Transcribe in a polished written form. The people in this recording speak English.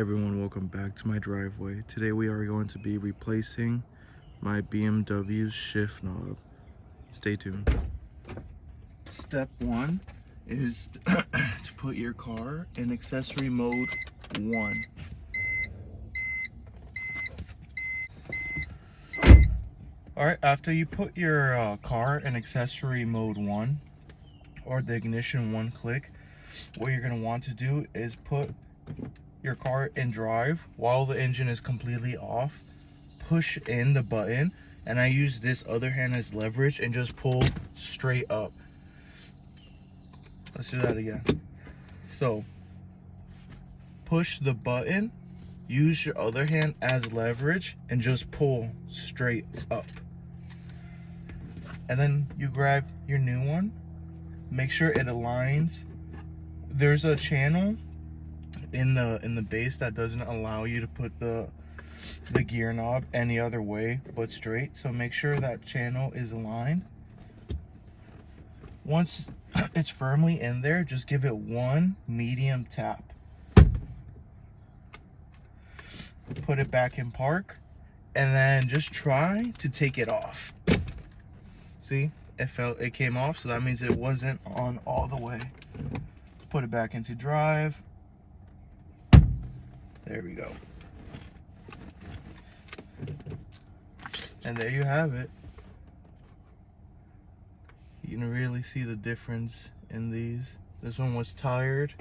Everyone, welcome back to my driveway. Today we are going to be replacing my BMW Shift knob. Stay tuned. Step 1 is to put your car in accessory mode 1. Alright, after you put your car in accessory mode 1 or the ignition 1 click, what you're going to want to do is put your car in drive while the engine is completely off. Push in the button, and I use this other hand as leverage and just pull straight up. Let's do that again. So push the button, use your other hand as leverage, and just pull straight up. And then you grab your new one, make sure it aligns. There's a channel in the base that doesn't allow you to put the gear knob any other way but straight, so make sure that channel is aligned. Once it's firmly in there, just give it one medium tap, put it back in park, and then just try to take it off. See, it came off, so that means it wasn't on all the way. Put it back into drive. There we go. And there you have it. You can really see the difference in these. This one was tired.